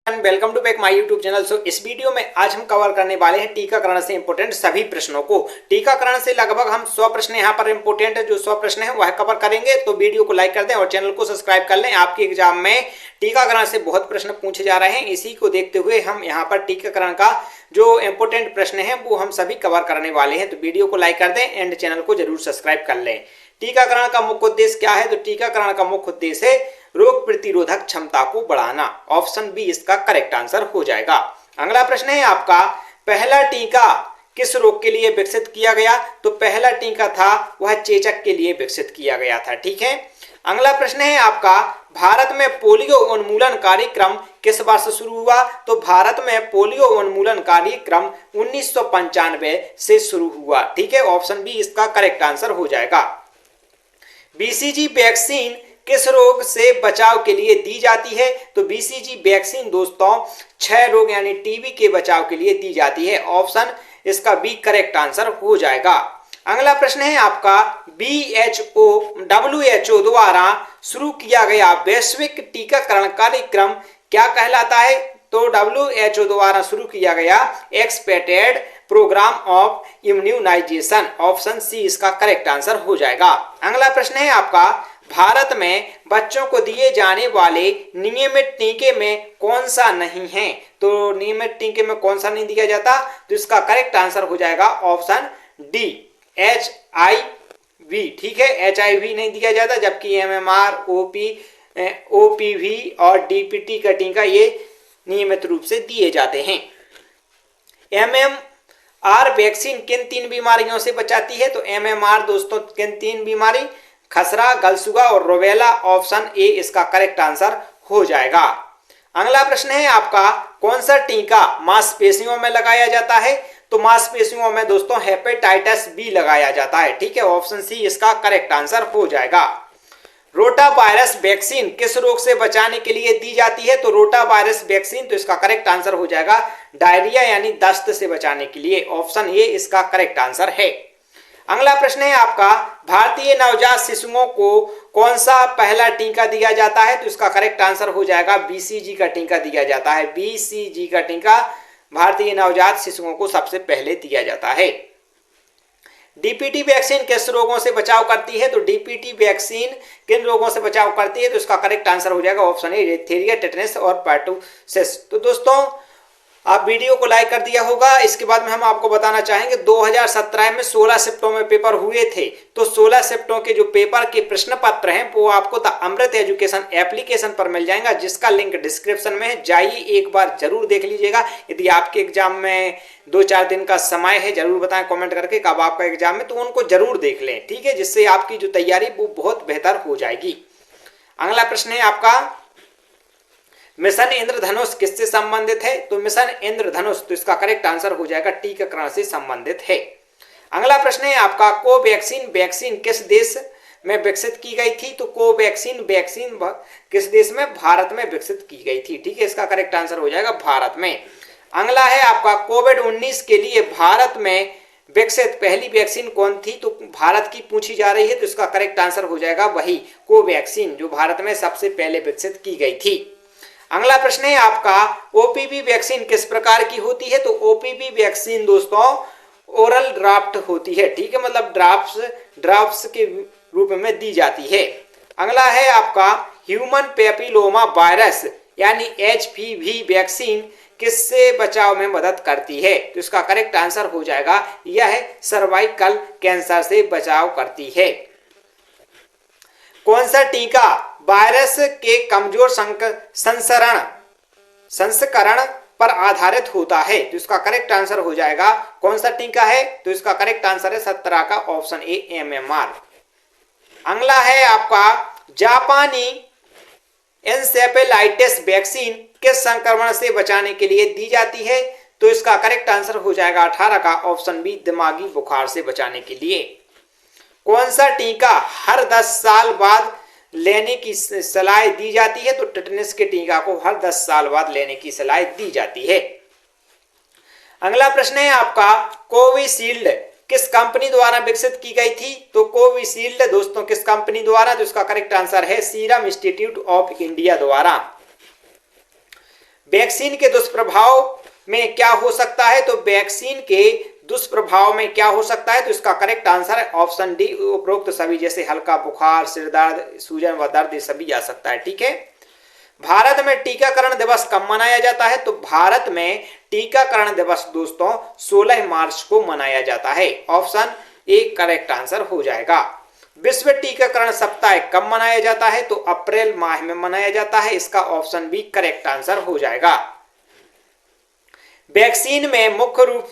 Welcome to back my YouTube channel. इस video में आज हम कवर करने वाले हैं टीकाकरण से इंपोर्टेंट सभी प्रश्नों को। टीकाकरण से लगभग हम 100 प्रश्न यहाँ पर इंपोर्टेंट है, जो 100 प्रश्न है वह कवर करेंगे। तो वीडियो को लाइक कर दें और चैनल को सब्सक्राइब कर लें। आपके एग्जाम में टीकाकरण से बहुत प्रश्न पूछे जा रहे हैं, इसी को देखते हुए हम यहाँ पर टीकाकरण का जो इंपोर्टेंट प्रश्न है वो हम सभी कवर करने वाले हैं। तो वीडियो को लाइक कर दें एंड चैनल को जरूर सब्सक्राइब कर लें। टीकाकरण का मुख्य उद्देश्य क्या है? तो टीकाकरण का मुख्य उद्देश्य है रोग प्रतिरोधक क्षमता को बढ़ाना। ऑप्शन बी इसका करेक्ट आंसर हो जाएगा। अगला प्रश्न है आपका, पहला टीका किस रोग के लिए विकसित किया गया? तो पहला टीका था वह चेचक के लिए विकसित किया गया था। ठीक है। अगला प्रश्न है आपका, भारत में पोलियो उन्मूलन कार्यक्रम किस वर्ष शुरू हुआ? तो भारत में पोलियो उन्मूलन कार्यक्रम 1995 से शुरू हुआ। ठीक है। ऑप्शन बी इसका करेक्ट आंसर हो जाएगा। बीसीजी वैक्सीन किस रोग से बचाव के लिए दी जाती है? तो बीसीजी वैक्सीन दोस्तों 6 रोग यानी टीबी के बचाव के लिए दी जाती है। ऑप्शन इसका बी करेक्ट आंसर हो जाएगा। अगला प्रश्न है आपका, WHO द्वारा शुरू किया गया वैश्विक टीकाकरण कार्यक्रम क्या कहलाता है? तो WHO द्वारा शुरू किया गया expected programme of immunization. Option C इसका करेक्ट आंसर हो जाएगा। अगला प्रश्न है आपका, भारत में बच्चों को दिए जाने वाले नियमित टीके में कौन सा नहीं है? तो नियमित टीके में कौन सा नहीं दिया जाता? तो इसका करेक्ट आंसर हो जाएगा ऑप्शन डी HIV। ठीक है, HIV नहीं दिया जाता, जबकि MMR, OPV और DPT का टीका ये नियमित रूप से दिए जाते हैं। MMR वैक्सीन किन 3 बीमारियों से बचाती है? तो MMR दोस्तों किन 3 बीमारी? खसरा, गलसुगा और रोबेला। ऑप्शन ए इसका करेक्ट आंसर हो जाएगा। अगला प्रश्न है आपका, कौन सा टीका मांसपेशियों में लगाया जाता है? तो मांसपेशियों में दोस्तों हेपेटाइटिस बी लगाया जाता है। ठीक है। ऑप्शन सी इसका करेक्ट आंसर हो जाएगा। रोटा वायरस वैक्सीन किस रोग से बचाने के लिए दी जाती है? तो रोटा वायरस वैक्सीन, तो इसका करेक्ट आंसर हो जाएगा डायरिया यानी दस्त से बचाने के लिए। ऑप्शन ए इसका करेक्ट आंसर है। अगला प्रश्न है आपका, भारतीय नवजात शिशुओं को कौन सा पहला टीका दिया जाता है? तो इसका करेक्ट आंसर हो जाएगा BCG का टीका दिया जाता है। BCG का टीका भारतीय नवजात शिशुओं को सबसे पहले दिया जाता है। DPT वैक्सीन किस रोगों से बचाव करती है? तो DPT वैक्सीन किन रोगों से बचाव करती है? तो इसका करेक्ट आंसर हो जाएगा ऑप्शन ए डिप्थीरिया, टेटनस और पर्टुसिस। तो दोस्तों आप वीडियो को लाइक कर दिया होगा। इसके बाद में हम आपको बताना चाहेंगे 2017 में 16 शिफ्टों में पेपर हुए थे। तो 16 शिफ्टों के जो पेपर के प्रश्न पत्र हैं वो आपको द अमृत एजुकेशन एप्लीकेशन पर मिल जाएगा, जिसका लिंक डिस्क्रिप्शन में है। जाइए एक बार जरूर देख लीजिएगा। यदि आपके एग्जाम में 2-4 दिन का समय है, जरूर बताएं कमेंट करके कब आपका एग्जाम है, तो उनको जरूर देख लें। ठीक है, जिससे आपकी जो तैयारी वो बहुत बेहतर हो जाएगी। अगला प्रश्न है आपका, मिशन इंद्रधनुष किससे संबंधित है? तो मिशन इंद्रधनुष, तो इसका करेक्ट आंसर हो जाएगा टीकाकरण से संबंधित है। अगला प्रश्न है आपका, कोवैक्सीन वैक्सीन किस देश में विकसित की गई थी? तो कोवैक्सीन वैक्सीन किस देश में? भारत में विकसित की गई थी। ठीक है, इसका करेक्ट आंसर हो जाएगा भारत में। अगला है आपका, कोविड-19 के लिए भारत में विकसित पहली वैक्सीन कौन थी? तो भारत की पूछी जा रही है, तो इसका करेक्ट आंसर हो जाएगा वही कोवैक्सीन, जो भारत में सबसे पहले विकसित की गई थी। अगला प्रश्न है आपका, OPV वैक्सीन किस प्रकार की होती है? तो OPV वैक्सीन दोस्तों ओरल ड्राफ्ट होती है। ठीक है, मतलब ड्राफ्ट्स के रूप में दी जाती है। अगला है आपका, ह्यूमन पैपिलोमा वायरस यानी HPV वैक्सीन किससे बचाव में मदद करती है? तो इसका करेक्ट आंसर हो जाएगा यह सर्वाइकल कैंसर से बचाव करती है। कौन सा टीका वायरस के कमजोर संस्करण पर आधारित होता है? तो इसका करेक्ट आंसर हो जाएगा, कौन सा टीका है? तो इसका करेक्ट आंसर है 17 का ऑप्शन ए MMR। अगला है आपका, जापानी एन्सेफेलाइटिस वैक्सीन किस संक्रमण से बचाने के लिए दी जाती है? तो इसका करेक्ट आंसर हो जाएगा 18 का ऑप्शन बी दिमागी बुखार से बचाने के लिए। कौन सा टीका हर 10 साल बाद लेने की सलाह दी जाती है? तो टेटनस के टीका को हर 10 साल बाद लेने की सलाह दी जाती है। अगला प्रश्न है आपका, कोविशील्ड किस कंपनी द्वारा विकसित की गई थी? तो कोविशील्ड दोस्तों किस कंपनी द्वारा? तो इसका करेक्ट आंसर है सीरम इंस्टीट्यूट ऑफ इंडिया द्वारा। वैक्सीन के दुष्प्रभाव में क्या हो सकता है, तो वैक्सीन के दुष्प्रभाव में क्या हो सकता है, तो इसका करेक्ट आंसर है ऑप्शन डी, उपरोक्त सभी, जैसे हल्का बुखार, सिर दर्द, सूजन व दर्द, ये सभी आ सकता है। ठीक है। भारत में टीकाकरण दिवस कब मनाया जाता है, तो भारत में टीकाकरण दिवस दोस्तों 16 मार्च को मनाया जाता है। ऑप्शन ए करेक्ट आंसर हो जाएगा। विश्व टीकाकरण सप्ताह कब मनाया जाता है, तो अप्रैल माह में मनाया जाता है। इसका ऑप्शन बी करेक्ट आंसर हो जाएगा। वैक्सीन में मुख्य रूप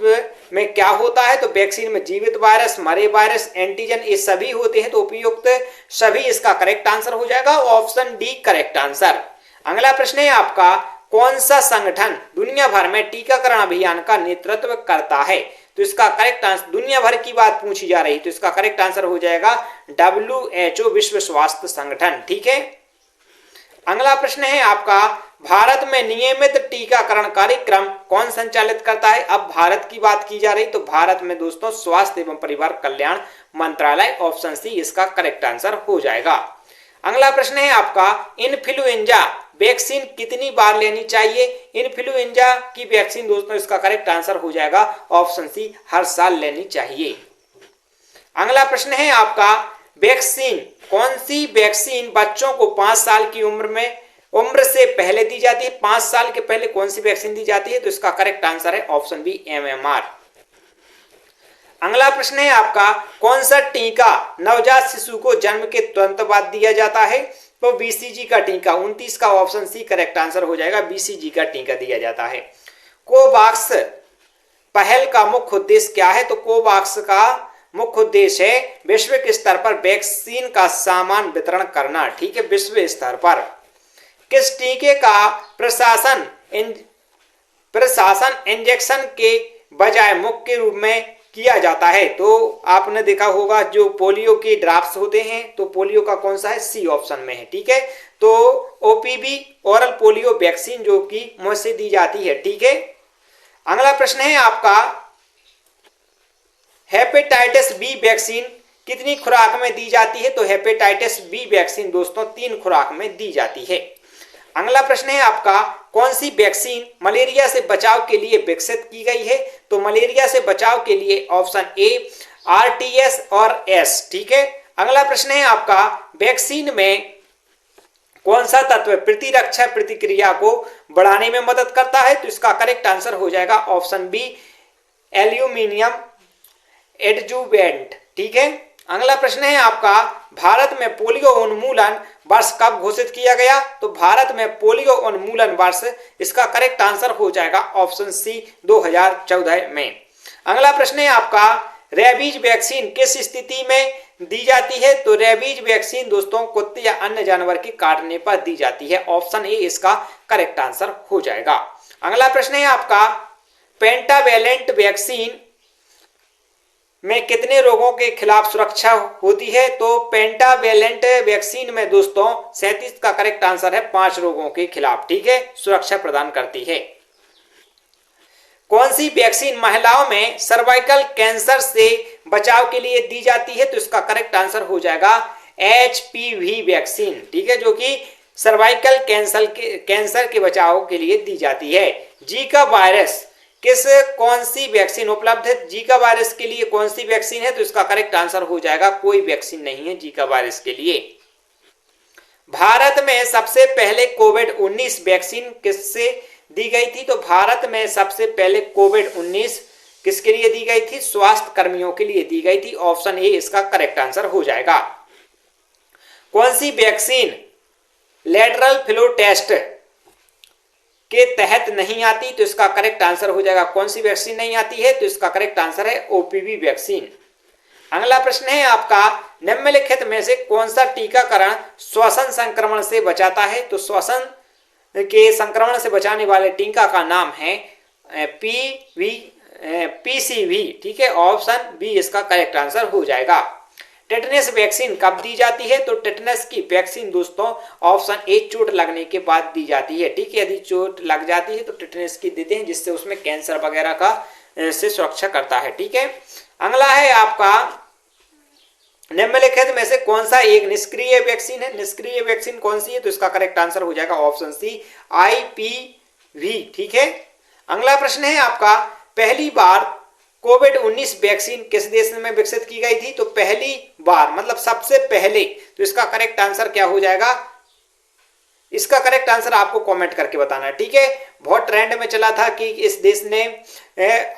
में क्या होता है, तो वैक्सीन में जीवित वायरस, मरे वायरस, एंटीजन, ये सभी होते हैं, तो उपयुक्त सभी इसका करेक्ट आंसर हो जाएगा। Option D correct answer. अगला प्रश्न है आपका, कौन सा संगठन दुनिया भर में टीकाकरण अभियान का नेतृत्व करता है, तो इसका करेक्ट आंसर, दुनिया भर की बात पूछी जा रही, तो इसका करेक्ट आंसर हो जाएगा WHO, विश्व स्वास्थ्य संगठन। ठीक है। अगला प्रश्न है आपका, भारत में नियमित टीकाकरण कार्यक्रम कौन संचालित करता है। अब भारत की बात की जा रही, तो भारत में दोस्तों स्वास्थ्य एवं परिवार कल्याण मंत्रालय, ऑप्शन सी इसका करेक्ट आंसर हो जाएगा। अगला प्रश्न है आपका, इन्फ्लुएंजा वैक्सीन कितनी बार लेनी चाहिए। इन्फ्लुएंजा की वैक्सीन दोस्तों इसका करेक्ट आंसर हो जाएगा ऑप्शन सी, हर साल लेनी चाहिए। अगला प्रश्न है आपका, वैक्सीन, कौन सी वैक्सीन बच्चों को 5 साल की उम्र से पहले दी जाती है। 5 साल के पहले कौन सी वैक्सीन दी जाती है, तो इसका करेक्ट आंसर है ऑप्शन बी MMR। अगला प्रश्न है आपका, कौन सा टीका नवजात शिशु को जन्म के तुरंत बाद दिया जाता है, तो BCG का टीका। 29 का ऑप्शन सी करेक्ट आंसर हो जाएगा, BCG का टीका दिया जाता है। कोवैक्स पहल का मुख्य उद्देश्य क्या है, तो कोवैक्स का मुख्य उद्देश्य है वैश्विक स्तर पर वैक्सीन का समान वितरण करना। ठीक है, विश्व स्तर पर। किस टीके का प्रशासन इंजेक्शन के बजाय मुख्य रूप में किया जाता है, तो आपने देखा होगा जो पोलियो के ड्रॉप्स होते हैं, तो पोलियो का कौन सा है, सी ऑप्शन में है। ठीक है, तो OPV ओरल पोलियो वैक्सीन जो कि मुंह से दी जाती है। ठीक है। अगला प्रश्न है आपका, हेपेटाइटिस बी वैक्सीन कितनी खुराक में दी जाती है, तो हेपेटाइटिस बी वैक्सीन दोस्तों 3 खुराक में दी जाती है। अगला प्रश्न है आपका, कौन सी वैक्सीन मलेरिया से बचाव के लिए विकसित की गई है, तो मलेरिया से बचाव के लिए ऑप्शन ए RTS और S। ठीक है। अगला प्रश्न है आपका, वैक्सीन में कौन सा तत्व प्रतिरक्षा प्रतिक्रिया को बढ़ाने में मदद करता है, तो इसका करेक्ट आंसर हो जाएगा ऑप्शन बी एल्यूमिनियम एडजुवेंट। ठीक है। अगला प्रश्न है आपका, भारत में पोलियो उन्मूलन वर्ष कब घोषित किया गया, तो भारत में पोलियो उन्मूलन वर्ष, इसका करेक्ट आंसर हो जाएगा ऑप्शन सी 2014 में। अगला प्रश्न है आपका, रेबीज वैक्सीन किस स्थिति में दी जाती है, तो रेबीज वैक्सीन दोस्तों कुत्ते या अन्य जानवर के काटने पर दी जाती है। ऑप्शन ए इसका करेक्ट आंसर हो जाएगा। अगला प्रश्न है आपका, पेंटावेलेंट वैक्सीन में कितने रोगों के खिलाफ सुरक्षा होती है, तो पेंटावेलेंट वैक्सीन में दोस्तों 37 का करेक्ट आंसर है, 5 रोगों के खिलाफ। ठीक है, सुरक्षा प्रदान करती है। कौन सी वैक्सीन महिलाओं में सर्वाइकल कैंसर से बचाव के लिए दी जाती है, तो इसका करेक्ट आंसर हो जाएगा HPV वैक्सीन। ठीक है, जो कि सर्वाइकल कैंसर के बचाव के लिए दी जाती है। जीका वायरस कौन सी वैक्सीन उपलब्ध है, जीका वायरस के लिए कौन सी वैक्सीन है, तो इसका करेक्ट आंसर हो जाएगा कोई वैक्सीन नहीं है जीका वायरस के लिए। भारत में सबसे पहले कोविड-19 वैक्सीन किससे दी गई थी, तो भारत में सबसे पहले कोविड-19 किसके लिए दी गई थी, स्वास्थ्य कर्मियों के लिए दी गई थी। ऑप्शन ए इसका करेक्ट आंसर हो जाएगा। कौन सी वैक्सीन लेटरल फ्लो टेस्ट के तहत नहीं आती, तो इसका करेक्ट आंसर हो जाएगा, कौन सी वैक्सीन नहीं आती है, तो इसका करेक्ट आंसर है OPV वैक्सीन। अगला प्रश्न है आपका, निम्नलिखित में से कौन सा टीकाकरण श्वसन संक्रमण से बचाता है, तो श्वसन के संक्रमण से बचाने वाले टीका का नाम है PCV। ठीक है, ऑप्शन बी इसका करेक्ट आंसर हो जाएगा। टेटनस वैक्सीन कब दी जाती है, तो टेटनस की वैक्सीन दोस्तों ऑप्शन ए चोट लगने के बाद दी जाती है। ठीक है, यदि चोट लग जाती है तो टेटनस की देते हैं, जिससे उसमें कैंसर वगैरह का से सुरक्षा करता है। ठीक है। अगला है आपका, निम्नलिखित में से कौन सा एक निष्क्रिय वैक्सीन है, निष्क्रिय वैक्सीन कौन सी है, तो इसका करेक्ट आंसर हो जाएगा ऑप्शन सी वी। ठीक है। अगला प्रश्न है आपका, पहली बार कोविड-19 वैक्सीन किस देश में विकसित की गई थी? तो पहली बार मतलब सबसे पहले, तो इसका करेक्ट आंसर क्या हो जाएगा? इसका करेक्ट आंसर आपको कमेंट करके बताना है। ठीक है। बहुत ट्रेंड में चला था कि इस देश ने,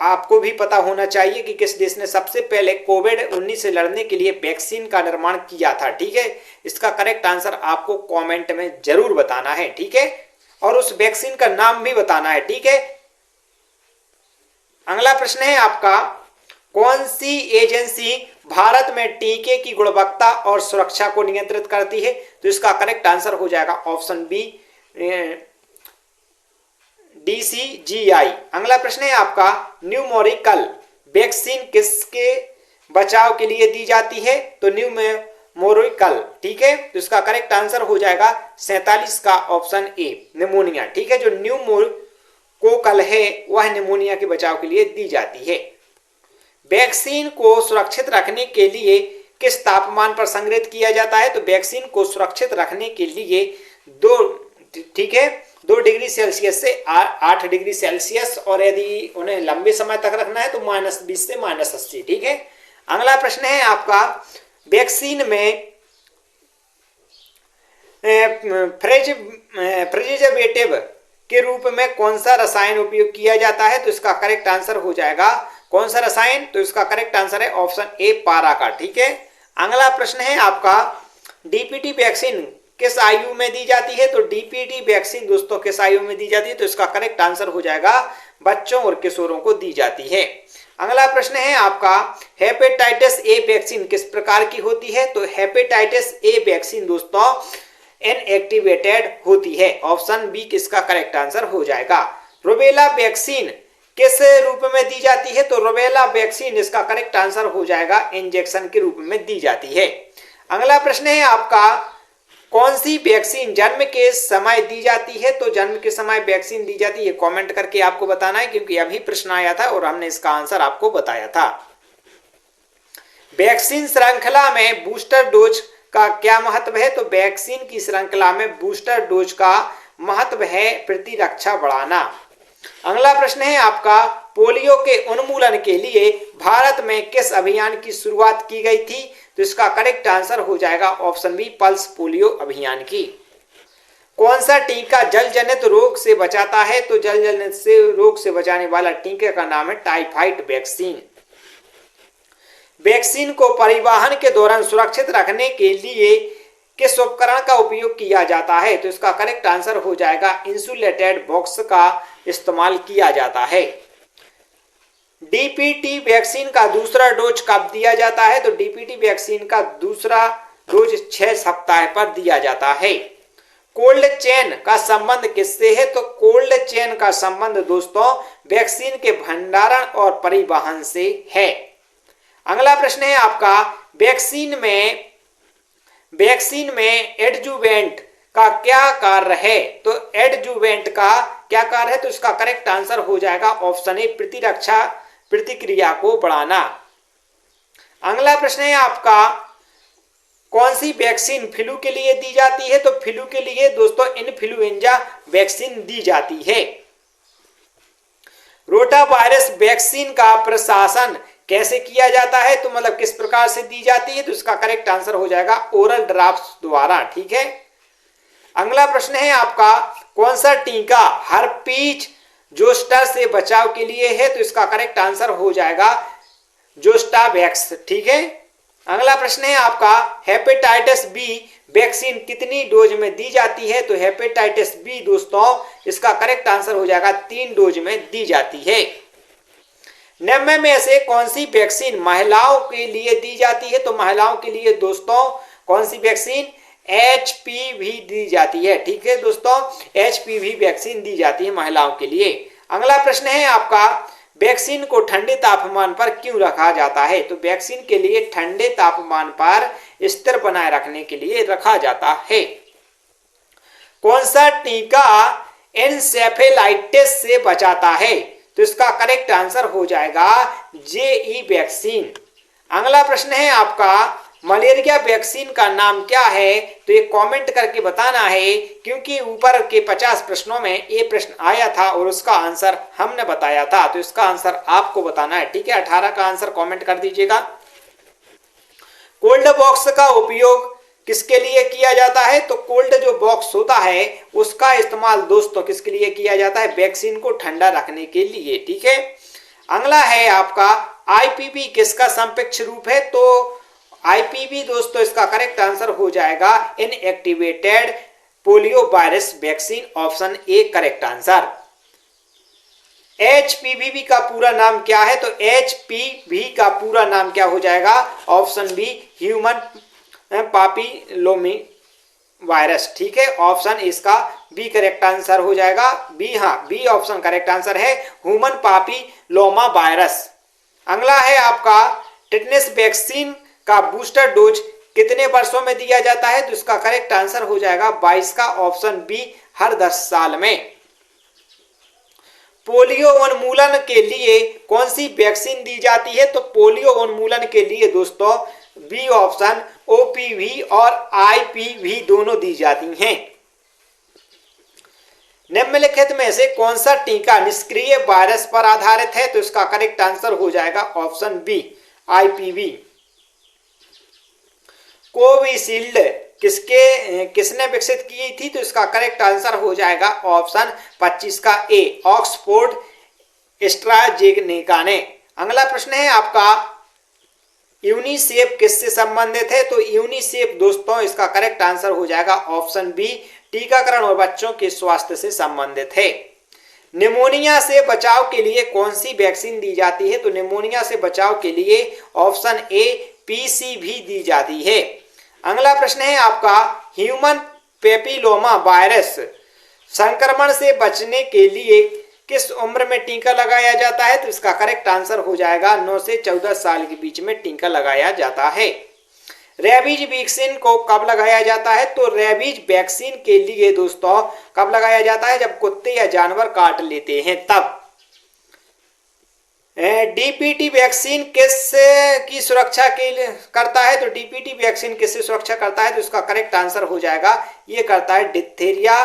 आपको भी पता होना चाहिए कि किस देश ने सबसे पहले कोविड-19 से लड़ने के लिए वैक्सीन का निर्माण किया था। ठीक है। इसका करेक्ट आंसर आपको कमेंट में जरूर बताना है। ठीक है। और उस वैक्सीन का नाम भी बताना है। ठीक है। अगला प्रश्न है आपका, कौन सी एजेंसी भारत में टीके की गुणवत्ता और सुरक्षा को नियंत्रित करती है? तो इसका करेक्ट आंसर हो जाएगा ऑप्शन बी, DCGI। अगला प्रश्न है आपका, न्यूमोनिकल वैक्सीन किसके बचाव के लिए दी जाती है? तो न्यूमोनिकल। ठीक है। तो इसका करेक्ट आंसर हो जाएगा 47 का ऑप्शन ए, निमोनिया। ठीक है। जो न्यूमोकोकल है वह निमोनिया के बचाव के लिए दी जाती है। वैक्सीन को सुरक्षित रखने के लिए किस तापमान पर संग्रहित किया जाता है? तो वैक्सीन को सुरक्षित रखने के लिए 2 डिग्री सेल्सियस से 8 डिग्री सेल्सियस, और यदि उन्हें लंबे समय तक रखना है तो -20 से -80। ठीक है। अगला प्रश्न है आपका, वैक्सीन में प्रिजर्वेटिव के रूप में कौन सा रसायन उपयोग किया जाता है? तो इसका करेक्ट आंसर हो जाएगा कौन सा रसायन? तो इसका करेक्ट आंसर है ऑप्शन ए, पारा का। ठीक है। अगला प्रश्न है आपका, डीपीटी वैक्सीन किस आयु में दी जाती है? तो डीपीटी वैक्सीन दोस्तों किस आयु में दी जाती है? तो इसका करेक्ट आंसर हो जाएगा बच्चों और किशोरों को दी जाती है। अगला प्रश्न है आपका, हेपेटाइटिस ए वैक्सीन किस प्रकार की होती है? तो हेपेटाइटिस ए वैक्सीन दोस्तों इनएक्टिवेटेड होती है। ऑप्शन बी किसका करेक्ट आंसर हो जाएगा। रूबेला वैक्सीन किस रूप में दी जाती है? तो रूबेला वैक्सीन इसका करेक्ट आंसर हो जाएगा इंजेक्शन के रूप में दी जाती है। अगला प्रश्न है आपका, कौन सी वैक्सीन जन्म के समय दी जाती है? तो जन्म के समय वैक्सीन दी जाती है, कमेंट करके आपको बताना है, क्योंकि अभी प्रश्न आया था और हमने इसका आंसर आपको बताया था। वैक्सीन श्रृंखला में बूस्टर डोज का क्या महत्व है? तो वैक्सीन की श्रृंखला में बूस्टर डोज का महत्व है प्रतिरक्षा बढ़ाना। अगला प्रश्न है आपका, पोलियो के उन्मूलन के लिए भारत में किस अभियान की शुरुआत की गई थी? तो इसका करेक्ट आंसर हो जाएगा ऑप्शन बी, पल्स पोलियो अभियान की। कौन सा टीका जल जनित रोग से बचाता है? तो जल जनित से रोग से बचाने वाला टीके का नाम है टाइफाइड वैक्सीन। वैक्सीन को परिवहन के दौरान सुरक्षित रखने के लिए किस उपकरण का उपयोग किया जाता है? तो इसका करेक्ट आंसर हो जाएगा इंसुलेटेड बॉक्स का इस्तेमाल किया जाता है। डीपीटी वैक्सीन का दूसरा डोज कब दिया जाता है? तो डीपीटी वैक्सीन का दूसरा डोज 6 सप्ताह पर दिया जाता है। कोल्ड चेन का संबंध किससे है? तो कोल्ड चेन का संबंध दोस्तों वैक्सीन के भंडारण और परिवहन से है। अगला प्रश्न है आपका, वैक्सीन में एडजुवेंट का क्या कार्य है? तो एडजुवेंट का क्या कार्य है? तो इसका करेक्ट आंसर हो जाएगा ऑप्शन ए, प्रतिरक्षा प्रतिक्रिया को बढ़ाना। अगला प्रश्न है आपका, कौन सी वैक्सीन फ्लू के लिए दी जाती है? तो फ्लू के लिए दोस्तों इन्फ्लुएंजा वैक्सीन दी जाती है। रोटा वायरस वैक्सीन का प्रशासन कैसे किया जाता है? तो मतलब किस प्रकार से दी जाती है? तो इसका करेक्ट आंसर हो जाएगा ओरल ड्रॉप्स द्वारा। ठीक है। अगला प्रश्न है आपका, कौन सा टीका हर्पीज जोस्टर से बचाव के लिए है? तो इसका करेक्ट आंसर हो जाएगा जोस्टावैक्स। ठीक है। अगला प्रश्न है आपका, हेपेटाइटिस बी वैक्सीन कितनी डोज में दी जाती है? तो हेपेटाइटिस बी दोस्तों इसका करेक्ट आंसर हो जाएगा 3 डोज में दी जाती है। निम्न में से कौन सी वैक्सीन महिलाओं के लिए दी जाती है? तो महिलाओं के लिए दोस्तों कौन सी वैक्सीन? HPV दी जाती है। ठीक है दोस्तों, HPV वैक्सीन दी जाती है महिलाओं के लिए। अगला प्रश्न है आपका, वैक्सीन को ठंडे तापमान पर क्यों रखा जाता है? तो वैक्सीन के लिए ठंडे तापमान पर स्थिर बनाए रखने के लिए रखा जाता है। कौन सा टीका एन्सेफेलाइटिस से बचाता है? तो इसका करेक्ट आंसर हो जाएगा JE वैक्सीन। अगला प्रश्न है आपका, मलेरिया वैक्सीन का नाम क्या है? तो ये कमेंट करके बताना है, क्योंकि ऊपर के 50 प्रश्नों में ये प्रश्न आया था और उसका आंसर हमने बताया था, तो इसका आंसर आपको बताना है। ठीक है, 18 का आंसर कमेंट कर दीजिएगा। कोल्ड बॉक्स का उपयोग किसके लिए किया जाता है? तो कोल्ड जो बॉक्स होता है उसका इस्तेमाल दोस्तों किसके लिए किया जाता है? वैक्सीन को ठंडा रखने के लिए। ठीक है, अगला है आपका आईपीवी किसका संक्षिप्त रूप है? तो आईपीवी दोस्तों इसका करेक्ट आंसर हो जाएगा inactivated polio virus vaccine, option A correct answer. HPV का पूरा नाम क्या है? तो एचपीवी का पूरा नाम क्या हो जाएगा? Option B human papilloma virus. ठीक है, ऑप्शन इसका बी करेक्ट आंसर हो जाएगा। बी, हाँ बी ऑप्शन करेक्ट आंसर है, ह्यूमन पापिलोमा वायरस। अगला है आपका टिटनेस वैक्सीन का बूस्टर डोज कितने वर्षों में दिया जाता है? तो इसका करेक्ट आंसर हो जाएगा 22 का, ऑप्शन बी हर 10 साल में। पोलियो उन्मूलन के लिए कौन सी वैक्सीन दी जाती है? तो पोलियो उन्मूलन के लिए दोस्तों बी ऑप्शन ओपीवी और आईपीवी दोनों दी जाती हैं। निम्नलिखित में से कौन सा टीका निष्क्रिय वायरस पर आधारित है? तो इसका करेक्ट आंसर हो जाएगा ऑप्शन बी आईपीवी। कोविशील्ड किसने विकसित की थी? तो इसका करेक्ट आंसर हो जाएगा ऑप्शन 25 का ए, ऑक्सफोर्ड एस्ट्राजेनेका ने। अगला प्रश्न है आपका यूनिसेफ किससे संबंधित है? तो यूनिसेफ दोस्तों इसका करेक्ट आंसर हो जाएगा ऑप्शन बी टीकाकरण और बच्चों के स्वास्थ्य से संबंधित है। निमोनिया से बचाव के लिए कौन सी वैक्सीन दी जाती है? तो निमोनिया से बचाव के लिए ऑप्शन ए पीसीवी दी जाती है। अगला प्रश्न है आपका ह्यूमन पेपिलोमा वायरस संक्रमण से बचने के लिए किस उम्र में टीका लगाया जाता है? तो इसका करेक्ट आंसर हो जाएगा 9 से 14 साल के बीच में टीका लगाया जाता है। रेबीज वैक्सीन को कब लगाया जाता है? तो रेबीज वैक्सीन के लिए दोस्तों कब लगाया जाता है? जब कुत्ते या जानवर काट लेते हैं तब। डीपीटी वैक्सीन किस की सुरक्षा के लिए करता है? तो डीपीटी वैक्सीन किससे सुरक्षा करता है? तो इसका करेक्ट आंसर हो जाएगा ये करता है डिप्थीरिया,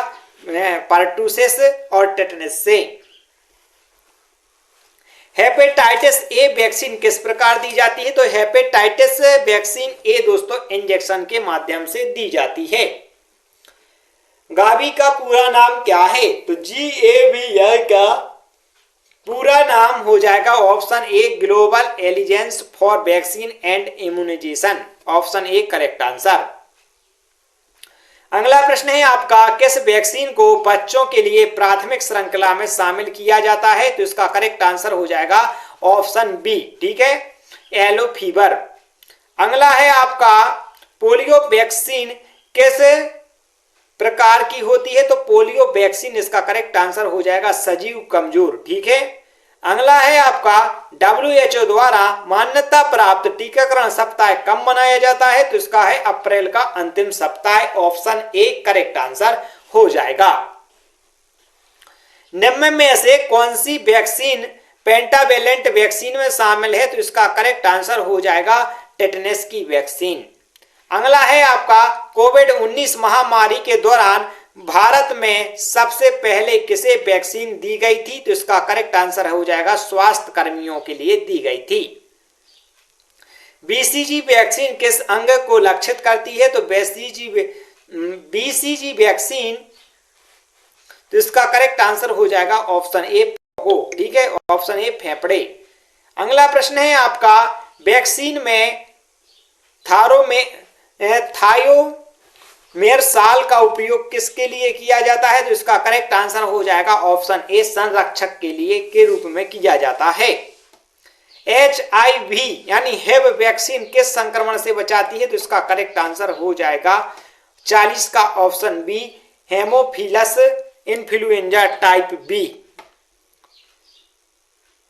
पर्टुसिस और टेटनस से। हेपेटाइटिस ए वैक्सीन किस प्रकार दी जाती है? तो हेपेटाइटिस वैक्सीन ए दोस्तों इंजेक्शन के माध्यम से दी जाती है। गावी का पूरा नाम क्या है? तो GAVI का पूरा नाम हो जाएगा option A Global Alliance for Vaccine and Immunization, option A correct answer. अगला प्रश्न है आपका किस वैक्सीन को बच्चों के लिए प्राथमिक श्रृंखला में शामिल किया जाता है? तो इसका करेक्ट आंसर हो जाएगा ऑप्शन बी, ठीक है, येलो फीवर। अगला है आपका पोलियो वैक्सीन किस प्रकार की होती है? तो पोलियो वैक्सीन इसका करेक्ट आंसर हो जाएगा सजीव कमजोर, ठीक है। अगला है आपका WHO द्वारा मान्यता प्राप्त टीकाकरण सप्ताह कब मनाया जाता है? तो इसका है अप्रैल का अंतिम सप्ताह, ऑप्शन ए करेक्ट आंसर हो जाएगा। निम्न में से कौन सी वैक्सीन पेंटावेलेंट वैक्सीन में शामिल है? तो इसका करेक्ट आंसर हो जाएगा टेटनस की वैक्सीन। अगला है आपका कोविड-19 महामारी के दौरान भारत में सबसे पहले किसे वैक्सीन दी गई थी? तो इसका करेक्ट आंसर हो जाएगा स्वास्थ्य कर्मियों के लिए दी गई थी। BCG वैक्सीन किस अंग को लक्षित करती है? तो BCG वैक्सीन, तो इसका करेक्ट आंसर हो जाएगा ऑप्शन ए हो, ठीक है, ऑप्शन ए फेफड़े। अगला प्रश्न है आपका वैक्सीन में थायोमेरसाल का उपयोग किसके लिए किया जाता है? तो इसका करेक्ट आंसर हो जाएगा ऑप्शन ए संरक्षक के लिए के रूप में किया जाता है। HIV यानी हेव वैक्सीन किस संक्रमण से बचाती है? तो इसका करेक्ट आंसर हो जाएगा 40 का option B haemophilus influenza type B.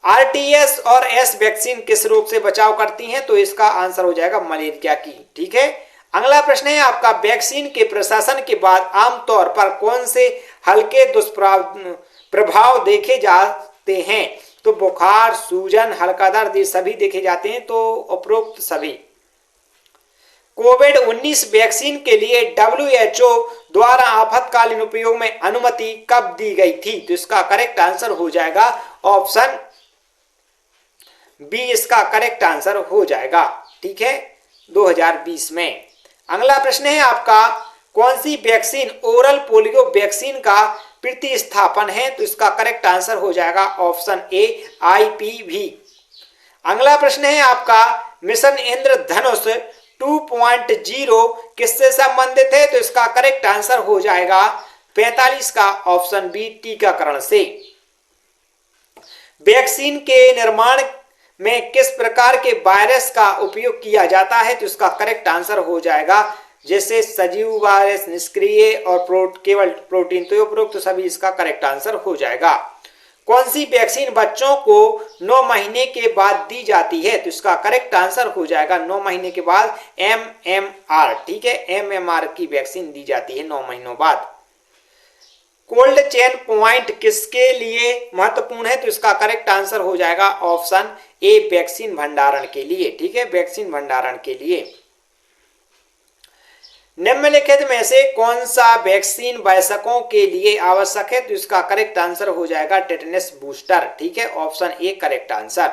RTS और S वैक्सीन किस रोग से बचाव करती हैं? तो इसका आंसर हो जाएगा मलेरिया की, ठीक है। अगला प्रश्न है आपका वैक्सीन के प्रशासन के बाद आमतौर पर कौन से हल्के दुष्प्रभाव देखे जाते हैं? तो बुखार, सूजन, हल्का दर्द, ये सभी देखे जाते हैं, तो उपरोक्त सभी। कोविड-19 वैक्सीन के लिए WHO द्वारा आपातकालीन उपयोग में अनुमति कब दी गई थी? तो इसका करेक्ट आंसर हो जाएगा ऑप्शन बी, इसका करेक्ट आंसर हो जाएगा। ठीक है, 2020 में। अगला प्रश्न है आपका, कौन सी वैक्सीन ओरल पोलियो वैक्सीन का प्रतिस्थापन है? तो इसका करेक्ट आंसर हो जाएगा ऑप्शन ए, IPV। अगला प्रश्न है आपका, मिशन इंद्रधनुष 2.0 किससे संबंधित है? तो इसका करेक्ट आंसर हो जाएगा 45 का ऑप्शन बी, टीकाकरण से। वैक्सीन के निर्माण में किस प्रकार के वायरस का उपयोग किया जाता है? तो इसका करेक्ट आंसर हो जाएगा जैसे सजीव वायरस, निष्क्रिय और केवल प्रोटीन। तो उपरोक्त सभी इसका करेक्ट आंसर हो जाएगा। कौन सी वैक्सीन बच्चों को 9 महीने के बाद दी जाती है? तो इसका करेक्ट आंसर हो जाएगा 9 महीने के बाद MMR। ठीक है, MMR की वैक्सीन दी जाती है 9 महीनों बाद। कोल्ड चेन पॉइंट किसके लिए महत्वपूर्ण है? तो इसका करेक्ट आंसर हो जाएगा ऑप्शन ए, वैक्सीन भंडारण के लिए। ठीक है, वैक्सीन भंडारण के लिए। निम्नलिखित में से कौन सा वैक्सीन वयस्कों के लिए आवश्यक है? तो इसका करेक्ट आंसर हो जाएगा टेटनस बूस्टर। ठीक है, ऑप्शन ए करेक्ट आंसर।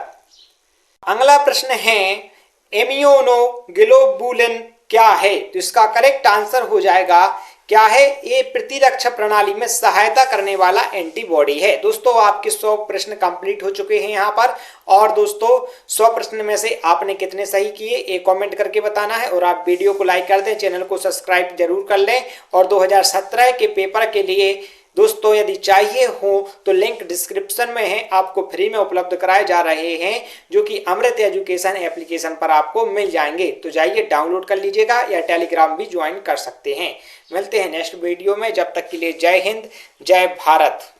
अगला प्रश्न है, इम्यूनोग्लोबुलिन क्या है? तो इसका करेक्ट आंसर हो जाएगा क्या है? ये प्रतिरक्षा प्रणाली में सहायता करने वाला एंटीबॉडी है। दोस्तों, आपके 100 प्रश्न कंप्लीट हो चुके हैं यहाँ पर। और दोस्तों, 100 प्रश्न में से आपने कितने सही किए ये कमेंट करके बताना है। और आप वीडियो को लाइक कर दें, चैनल को सब्सक्राइब जरूर कर लें। और 2017 के पेपर के लिए दोस्तों यदि चाहिए हो तो लिंक डिस्क्रिप्शन में है, आपको फ्री में उपलब्ध कराए जा रहे हैं, जो कि अमृत एजुकेशन एप्लीकेशन पर आपको मिल जाएंगे। तो जाइए डाउनलोड कर लीजिएगा या टेलीग्राम भी ज्वाइन कर सकते हैं। मिलते हैं नेक्स्ट वीडियो में, जब तक के लिए जय हिंद, जय भारत।